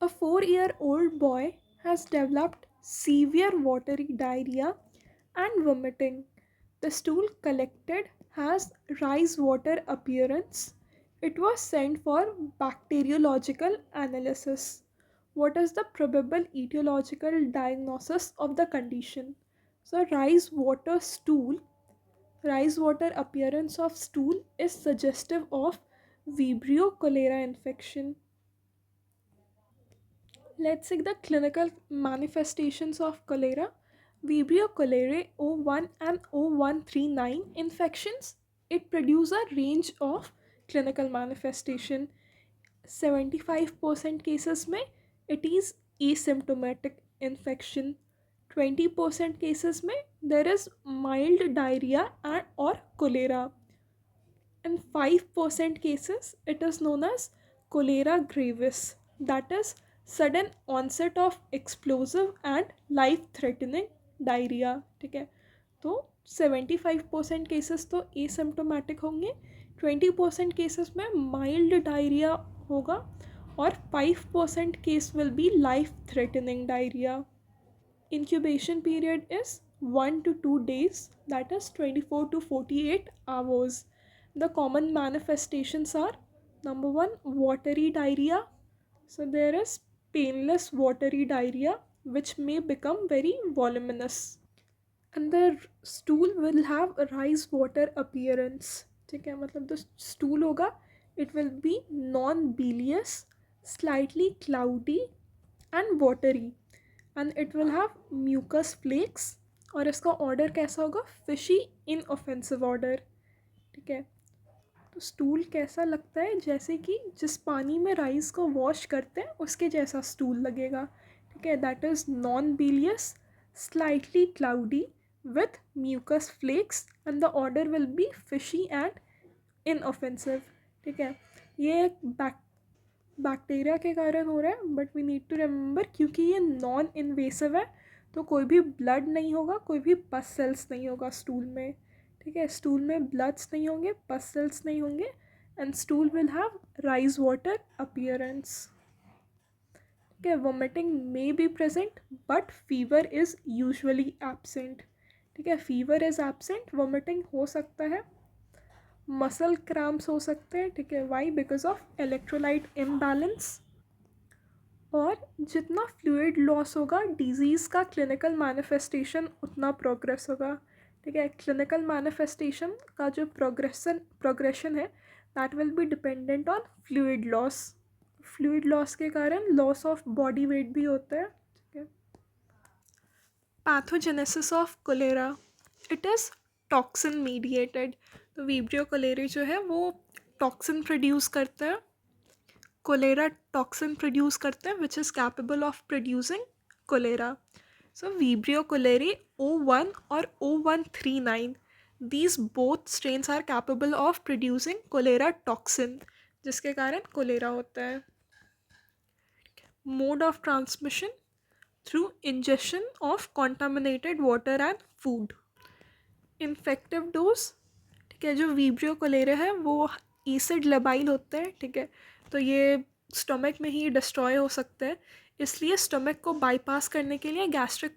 A 4-year-old boy has developed severe watery diarrhea and vomiting. The stool collected has rice water appearance. It was sent for bacteriological analysis. What is the probable etiological diagnosis of the condition? So, rice water appearance of stool is suggestive of Vibrio cholera infection. Let's see the clinical manifestations of cholera. Vibrio cholerae O1 and O139 infections. It produces a range of clinical manifestation. 75% cases में it is asymptomatic infection. 20% cases में there is mild diarrhea and or cholera. In 5% cases, it is known as cholera gravis, that is, sudden onset of explosive and life threatening diarrhea. ठीक है, तो 75% cases तो asymptomatic होंगे, 20% cases में mild diarrhoea होगा और 5% case will be life threatening diarrhoea. Incubation period is 1 to 2 days, that is 24 to 48 hours. The common manifestations are: number 1, watery diarrhea. So there is painless watery diarrhea which may become very voluminous. And the stool will have a rice water appearance. ठीक है, मतलब the stool होगा, it will be non bilious, slightly cloudy and watery, and it will have mucus flakes. और इसका order कैसा होगा? Fishy inoffensive order. ठीक है, तो स्टूल कैसा लगता है? जैसे कि जिस पानी में राइस को वॉश करते हैं उसके जैसा स्टूल लगेगा. ठीक है, that is non bilious, slightly cloudy with mucus flakes, and the odour will be fishy and inoffensive. ठीक है, ये एक बैक्टीरिया के कारण हो रहा है, but we need to remember क्योंकि ये नॉन इन्वेसिव है तो कोई भी ब्लड नहीं होगा, कोई भी पस सेल्स नहीं होगा स्टूल में. ठीक है, स्टूल में ब्लड्स नहीं होंगे, पस सेल्स नहीं होंगे, and stool will have rice water appearance. ठीक है, vomiting may be present but fever is usually absent. ठीक है, फीवर इज़ एब्सेंट, वोमिटिंग हो सकता है, मसल क्रैम्प्स हो सकते हैं. ठीक है, why? Because of electrolyte imbalance. और जितना फ्लूइड लॉस होगा, डिजीज़ का क्लिनिकल मैनिफेस्टेशन उतना प्रोग्रेस होगा. ठीक है, क्लिनिकल मैनिफेस्टेशन का जो प्रोग्रेशन है that will be dependent on fluid loss. Fluid loss के कारण लॉस ऑफ बॉडी वेट भी होता है. ठीक है, pathogenesis of cholera, it is toxin mediated. तो वीब्रियो कोलेरी जो है वो टॉक्सिन प्रोड्यूस करते हैं, कोलेरा टॉक्सिन प्रोड्यूस करते हैं which is capable of producing cholera. So vibrio cholerae O1 और O139, these both strains are capable of producing cholera toxin, जिसके कारण कोलेरा होता है. Mode of transmission through ingestion of contaminated water and food. Infective dose, ठीक है, जो वीब्रियो cholera है वो एसिड लेबाइल होते हैं. ठीक है, तो ये स्टमक में ही डिस्ट्रॉय हो सकते हैं, इसलिए स्टमक को बाईपास करने के लिए, गैस्ट्रिक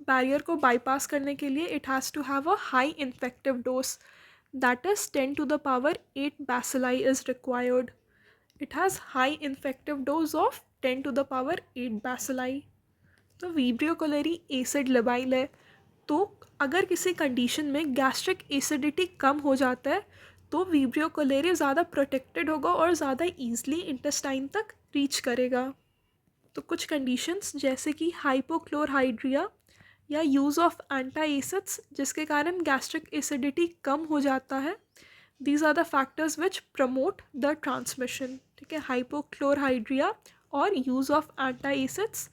बैरियर को बाईपास करने के लिए it has to have a high infective dose, that is 10 to the power 8 bacilli is required. It has high infective dose of 10 to the power 8 bacilli. तो vibrio cholerae acid labile है, तो अगर किसी condition में gastric acidity कम हो जाता है तो वीब्रियो कोलेरी ज़्यादा प्रोटेक्टेड होगा और ज़्यादा ईजली इंटेस्टाइन तक रीच करेगा. तो कुछ कंडीशंस जैसे कि हाइपोक्लोरहाइड्रिया या यूज़ ऑफ एंटी एसिड्स जिसके कारण गैस्ट्रिक एसिडिटी कम हो जाता है, these are the factors which promote the transmission. ठीक है, हाइपोक्लोरहाइड्रिया और यूज़ ऑफ एंटी एसिड्स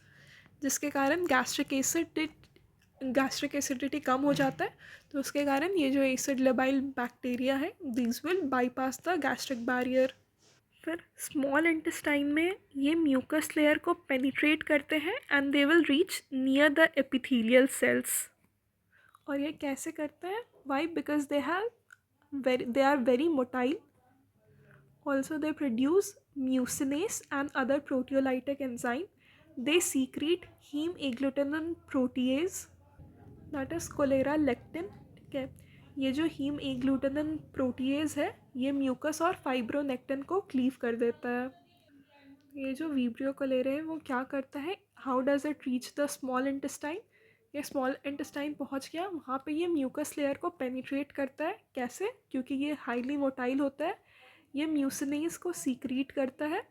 जिसके कारण गैस्ट्रिक एसिडिटी कम हो जाता है, तो उसके कारण ये जो एसिड लेबाइल बैक्टीरिया है these will bypass the gastric barrier. फिर स्मॉल इंटेस्टाइन में ये म्यूकस लेयर को पेनिट्रेट करते हैं and they will reach near the epithelial cells. और ये कैसे करते हैं? Why? Because they are very motile. Also they produce mucinase and other proteolytic enzyme, they secrete heme agglutinin protease, that is cholera lectin. ठीक है, ये जो haem agglutinin protease है ये म्यूकस और फाइब्रोनेक्टिन को क्लीव कर देता है. ये जो वीब्रियो कोलेरा है वो क्या करता है, how does it reach the small intestine. ये स्मॉल इंटेस्टाइन पहुंच गया, वहाँ पे ये म्यूकस लेयर को पेनिट्रेट करता है. कैसे? क्योंकि ये हाईली मोटाइल होता है. ये म्यूसिनेज को सीक्रीट करता है.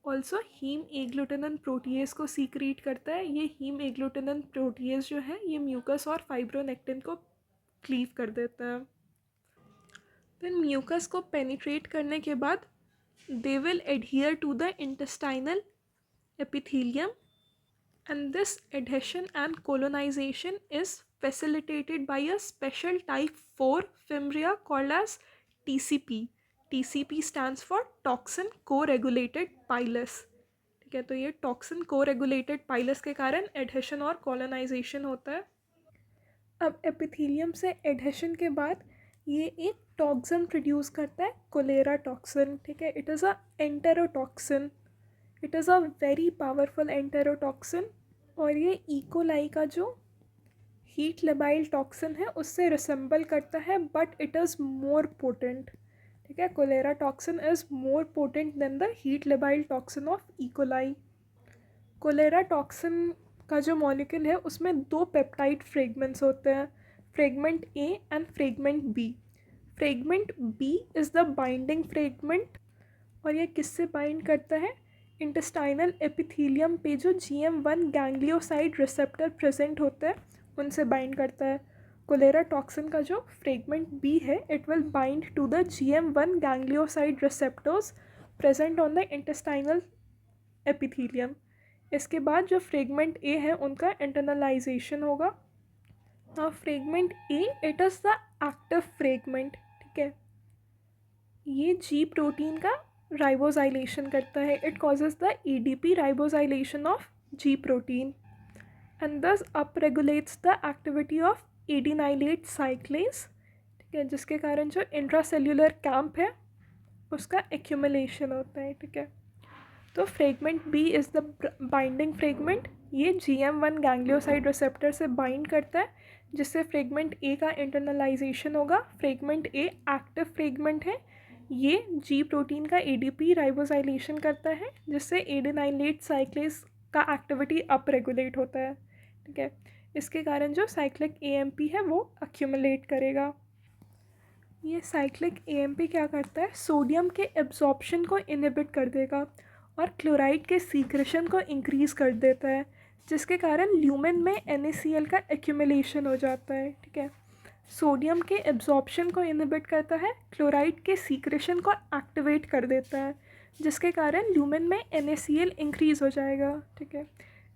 ऑल्सो हीम एग्लूटिनिन प्रोटीएज को सीक्रीट करता है. ये हीम एग्लूटिनिन प्रोटीएज जो है ये म्यूकस और फाइब्रोनेक्टिन को क्लीव कर देता है. फिर म्यूकस को पेनिट्रेट करने के बाद they will adhere to the intestinal epithelium, and this adhesion and colonization is facilitated by a special type 4 fimbria called as TCP. TCP stands for toxin co-regulated pilus. ठीक है, तो ये टॉक्सिन को regulated pilus के कारण adhesion और colonisation होता है. अब एपिथेलियम से एडहेशन के बाद ये एक टॉक्सिन प्रोड्यूस करता है, कोलेरा टॉक्सिन. ठीक है, it is a enterotoxin. It is a very powerful enterotoxin. और ये इकोलाई का जो हीट लेबाइल टॉक्सिन है उससे रिसेंबल करता है, but it is more potent. ठीक है, cholera toxin is more potent than the heat labile toxin of E coli. Cholera toxin का जो मॉलिक्यूल है उसमें दो पेप्टाइड फ्रेगमेंट्स होते हैं, fragment A and fragment B. Fragment B is the binding fragment, और ये किससे बाइंड करता है, इंटेस्टाइनल एपिथेलियम पे जो GM1 गैंग्लियोसाइड रिसेप्टर प्रेजेंट होते हैं उनसे बाइंड करता है. कोलेरा टॉक्सिन का जो फ्रेगमेंट बी है it will bind to the GM1 ganglioside receptors present on the intestinal epithelium. इसके बाद जो फ्रेगमेंट ए है उनका इंटरनलाइजेशन होगा. Now fragment A it is the active fragment. ठीक है, ये जी प्रोटीन का राइबोजाइलेशन करता है. It causes the EDP ribosylation of G protein and thus up regulates the activity of adenylate cyclase. ठीक है, जिसके कारण जो इंट्रासेल्यूलर कैंप है उसका एक्यूमुलेशन होता है. ठीक है, तो fragment B is the binding fragment. ये GM1 गैंग्लियोसाइड रिसेप्टर से बाइंड करता है जिससे फ्रेगमेंट ए का इंटरनलाइजेशन होगा. फ्रेगमेंट ए एक्टिव फ्रेगमेंट है, ये जी प्रोटीन का ADP राइबोजाइलेशन करता है जिससे एडेनाइलेट साइक्लेज का एक्टिविटी अप रेगुलेट होता है. ठीक है, इसके कारण जो साइक्लिक AMP है वो अक्यूमुलेट करेगा. ये साइक्लिक AMP क्या करता है, सोडियम के एब्जॉर्प्शन को इनहिबिट कर देगा और क्लोराइड के सीक्रेशन को इंक्रीज़ कर देता है जिसके कारण ल्यूमेन में NaCl का एक्यूमुलेशन हो जाता है. ठीक है, सोडियम के एब्जॉर्प्शन को इनहिबिट करता है, क्लोराइड के सीक्रेशन को एक्टिवेट कर देता है जिसके कारण ल्यूमेन में NaCl इंक्रीज़ हो जाएगा. ठीक है,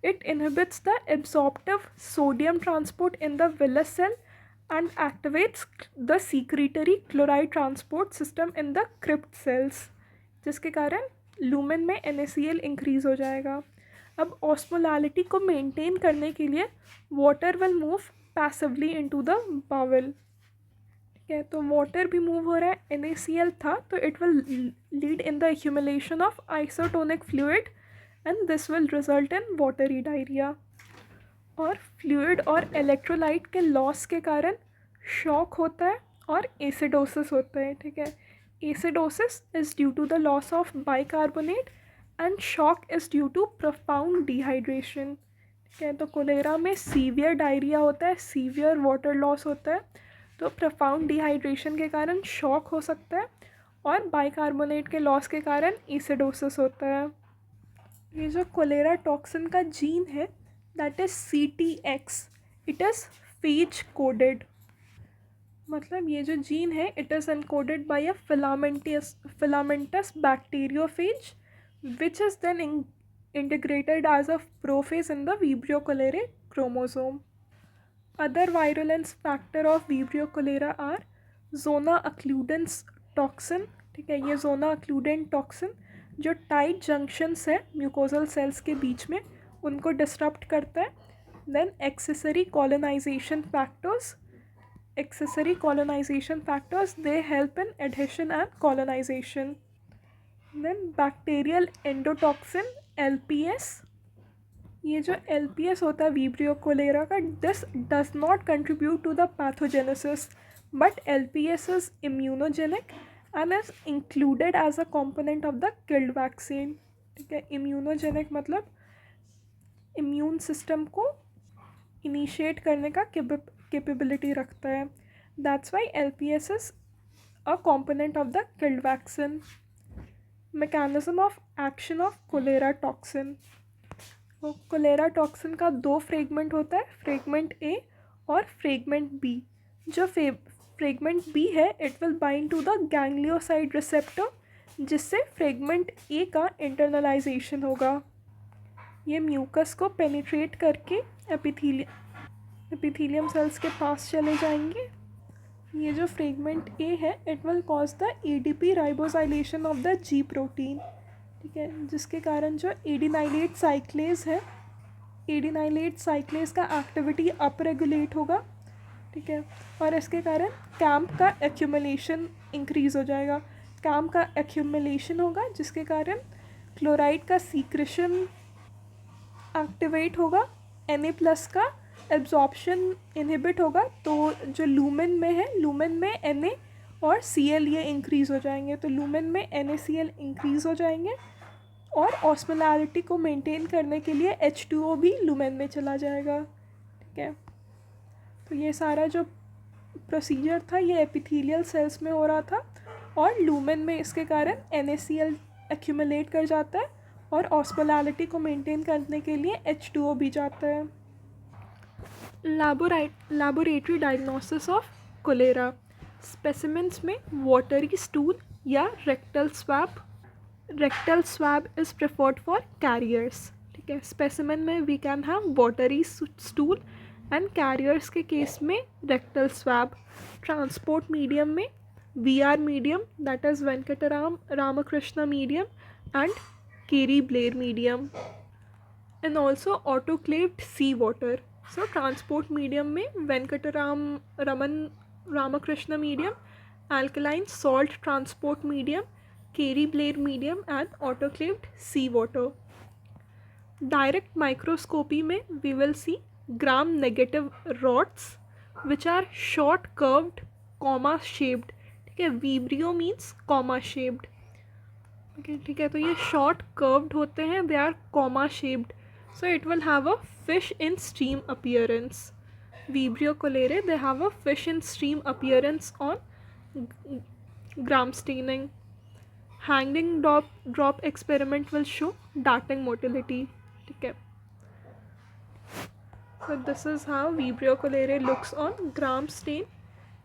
it inhibits the absorptive sodium transport in the villus cell and activates the secretory chloride transport system in the crypt cells जिसके कारण लूमेन में NaCl इंक्रीज़ हो जाएगा. अब ऑस्मोलालिटी को मेंटेन करने के लिए water will move passively into the bowel. ठीक है, तो वाटर भी मूव हो रहा है, NaCl था तो it will lead in the accumulation of isotonic fluid and this will result in watery diarrhoea. और फ्लूइड और इलेक्ट्रोलाइट के लॉस के कारण शॉक होता है और एसिडोसिस होता है. ठीक है, acidosis is due to the loss of bicarbonate and shock is due to profound dehydration. ठीक है, तो कोलेरा में सीवियर डायरिया होता है, सीवियर वाटर लॉस होता है, तो प्रोफाउंड डिहाइड्रेशन के कारण शॉक हो सकता है और बाइकार्बोनेट के लॉस के कारण एसिडोसिस होता है. ये जो कोलेरा टॉक्सिन का जीन है that is CTX, it is phage coded. मतलब ये जो जीन है it is encoded by a filamentous bacteriophage which is then integrated as a prophase in the Vibrio cholerae chromosome. Other virulence factor of Vibrio cholera are zona occludens toxin. ठीक है, ये zona occludent toxin जो tight junctions है mucosal cells के बीच में उनको disturb करता है. Then accessory colonization factors they help in adhesion and colonization. Then bacterial endotoxin LPS, ये जो LPS होता है वीब्रियो कोलेरा का, this does not contribute to the pathogenesis but LPS is immunogenic and is included as a component of the killed vaccine. ठीक है, immunogenic मतलब इम्यून सिस्टम को इनिशिएट करने का कैपेबिलिटी रखता है। That's why LPS is a component of the killed vaccine. Mechanism of action of cholera toxin, cholera toxin का दो फ्रेगमेंट होता है, फ्रेगमेंट ए और फ्रेगमेंट बी। जो फ्रेगमेंट बी है it will bind to the ganglioside receptor, जिससे fragment A का internalization होगा। ये म्यूकस को पेनिट्रेट करके एपिथीलियम सेल्स के पास चले जाएंगे। ये जो फ्रेगमेंट ए है it will cause the ADP ribosylation of the G protein. ठीक है, जिसके कारण जो एडिनाइलेट साइक्लेज है, एडिनाइलेट साइक्लेज का एक्टिविटी अप रेगुलेट होगा। ठीक है, और इसके कारण कैम्प का एक्यूमुलेशन इंक्रीज हो जाएगा। कैम्प का एक्यूमुलेशन होगा जिसके कारण क्लोराइड का सीक्रेशन एक्टिवेट होगा, Na+ का एब्जॉर्प्शन इनहिबिट होगा। तो जो लूमेन में है, लूमेन में Na और Cl ये इंक्रीज़ हो जाएंगे, तो लूमेन में NaCl इंक्रीज़ हो जाएंगे और ऑस्मोलैरिटी को मेंटेन करने के लिए H2O भी लूमेन में चला जाएगा। ठीक है, तो ये सारा जो प्रोसीजर था ये एपिथेलियल सेल्स में हो रहा था और लूमेन में इसके कारण NaCl एक्यूमुलेट कर जाता है और ऑस्मोलैरिटी को मेंटेन करने के लिए H2O भी जाता है। Laboratory diagnosis of cholera, specimens में वाटरी स्टूल या rectal swab is preferred for carriers. ठीक है, स्पेसिमेन में we can have watery stool and carriers के केस में रेक्टल स्वैब। ट्रांसपोर्ट मीडियम में VR medium, that is Venkatraman Ramakrishna medium and Cary Blair medium, and also autoclaved sea water. So transport medium में Ramakrishna medium, alkaline salt transport medium, Kerry Blair medium and autoclaved seawater. Direct microscopy में we will see gram negative rods which are short curved comma shaped. ठीक है, vibrio means comma shaped. ठीक है, तो ये short curved होते हैं, they are comma shaped, so it will have a fish in stream appearance. Vibrio cholerae, they have a fish in stream appearance on gram staining. Hanging drop experiment will show darting motility. ठीक है, so this is how Vibrio cholerae looks on gram stain.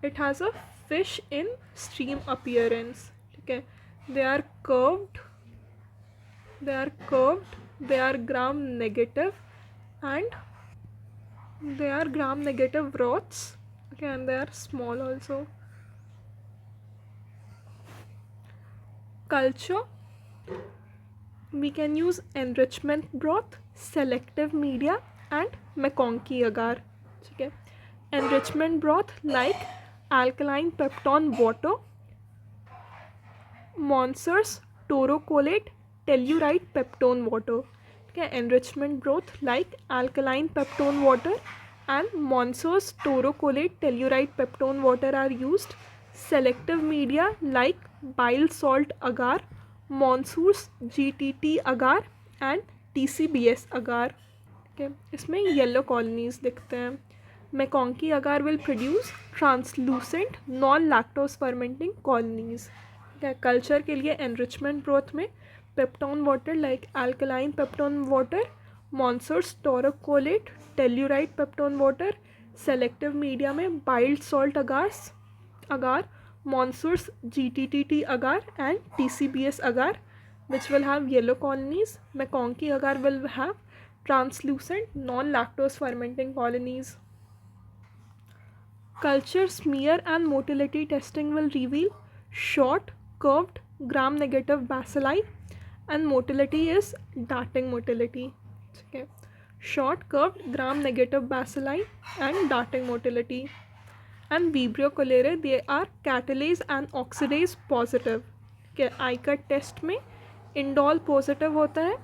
It has a fish in stream appearance. ठीक है, they are curved, they are gram negative and they are gram negative rods. Okay, and they are small also. Culture, we can use enrichment broth, selective media and McConkey agar. ठीक है, enrichment broth like alkaline peptone water, Monser's taurocolate tellurite peptone water. ठीक है, enrichment broth like alkaline peptone water and Monser's taurocolate tellurite peptone water are used. Selective media like bile salt agar, Monser's GTT agar and TCBS agar. ठीक है, इसमें yellow colonies दिखते हैं। MacConkey agar will produce translucent non lactose fermenting colonies. ठीक है, culture के लिए enrichment broth में peptone water like alkaline peptone water, Monsur's taurocholate tellurite peptone water. Selective media में bile salt agar, Monser's GTT agar and TCBS agar, which will have yellow colonies. McConkey agar will have translucent non-lactose fermenting colonies. Culture smear and motility testing will reveal short curved gram negative bacilli and motility is darting motility. Okay, short curved gram negative bacilli and darting motility. And Vibrio cholerae, they are catalase and oxidase positive. Okay, ICUT test में indole positive होता है,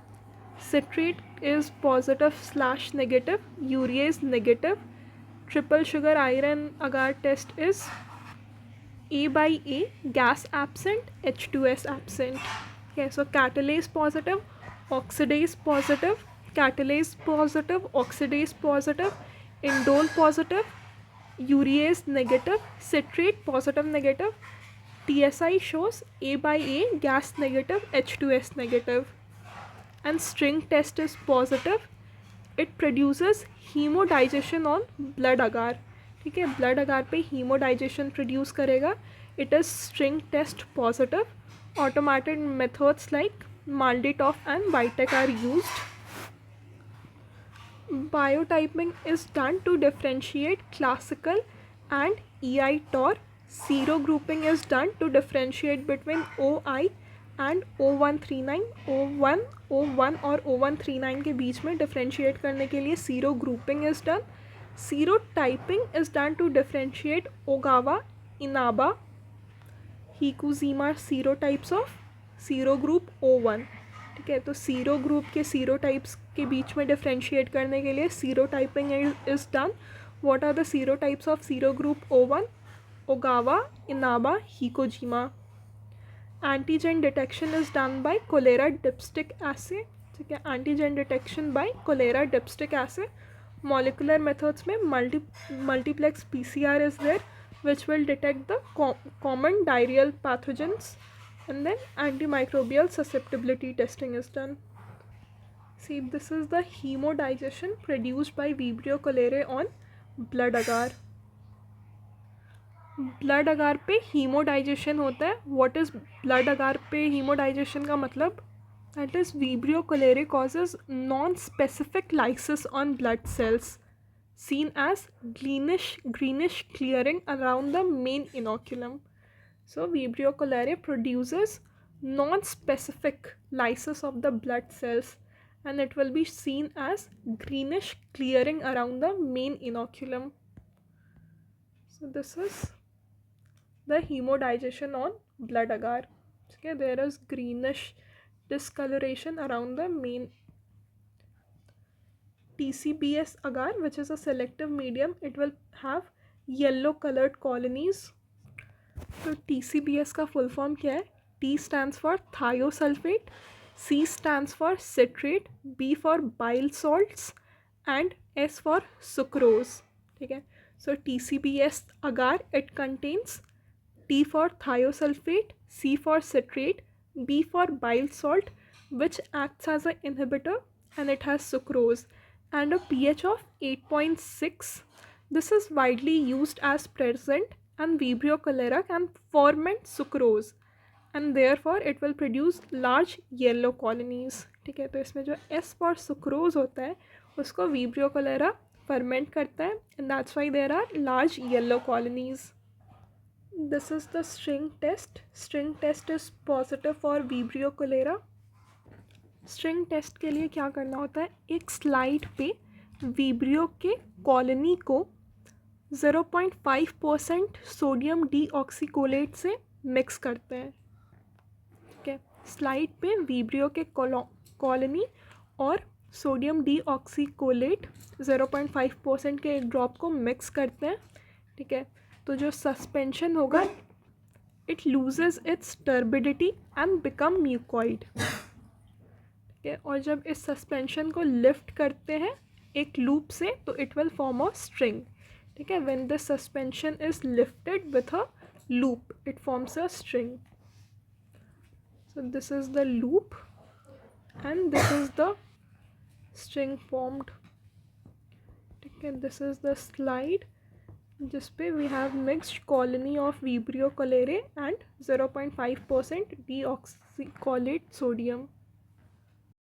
citrate is positive slash negative, urease negative, triple sugar iron agar test is A by A, gas absent, H2S absent. Okay, so catalase positive, oxidase positive, catalase positive, oxidase positive, indole positive, urease negative, citrate positive negative. TSI shows A by A, gas negative, H2S negative. And string test is positive. It produces hemodigestion on blood agar. ठीक है, blood agar पे हीमोडाइजेशन produce करेगा. It is string test positive. Automated methods like MALDI TOF and Vitek are used. Biotyping is done to differentiate classical and EI TOR. Serogrouping is done to differentiate between OI and O139. O1, O1 और O139 के बीच में differentiate करने के लिए serogrouping is done. Serotyping is done to differentiate Ogawa, Inaba, Hikuzima serotypes of serogroup O1. ठीक है, तो सीरो ग्रुप के सीरोटाइप्स के बीच में डिफ्रेंशिएट करने के लिए serotyping is done. What are the serotypes of sero group O1? Ogawa, Inaba, Hikojima. Antigen detection is done by cholera dipstick assay. ठीक है, antigen detection by cholera dipstick assay. Molecular methods में multiplex PCR is there which will detect the common diarrhoeal pathogens. And then antimicrobial susceptibility testing is done. See, this is the hemodigestion produced by Vibrio cholerae on blood agar. Blood agar पे hemodigestion होता है. What is blood agar पे hemodigestion का मतलब? That is Vibrio cholerae causes non-specific lysis on blood cells seen as greenish clearing around the main inoculum. So Vibrio cholerae produces non-specific lysis of the blood cells and it will be seen as greenish clearing around the main inoculum. So this is the hemodigestion on blood agar. Okay, there is greenish discoloration around the main. TCBS agar, which is a selective medium, it will have yellow colored colonies. तो TCBS का full form क्या है? T stands for thiosulfate, C stands for citrate, B for bile salts and S for sucrose. ठीक है, so TCBS agar it contains T for thiosulfate, C for citrate, B for bile salt which acts as an inhibitor and it has sucrose and a pH of 8.6. This is widely used as present and Vibrio cholerae can ferment sucrose and therefore it will produce large yellow colonies. ठीक है, तो इसमें जो S for sucrose होता है उसको Vibrio cholerae ferment करता है and that's why there are large yellow colonies. This is the string test. String test is positive for Vibrio cholerae. String test के लिए क्या करना होता है? एक स्लाइड पे वीब्रियो के कॉलोनी को 0.5% सोडियम डीऑक्सीकोलेट से मिक्स करते हैं. ठीक है, स्लाइड पे वीब्रियो के कॉलोनी और सोडियम डीऑक्सीकोलेट 0.5% के एक ड्रॉप को मिक्स करते हैं. ठीक है, तो जो सस्पेंशन होगा it loses it's turbidity and become mucoid. और जब इस सस्पेंशन को लिफ्ट करते हैं एक लूप से तो it will form a string. ठीक है, when the suspension is lifted with a loop it forms a string. So this is the loop and this is the string formed. ठीक है, दिस इज द स्लाइड जिस पे we have mixed colony of vibrio cholerae and 0.5% deoxycholate sodium.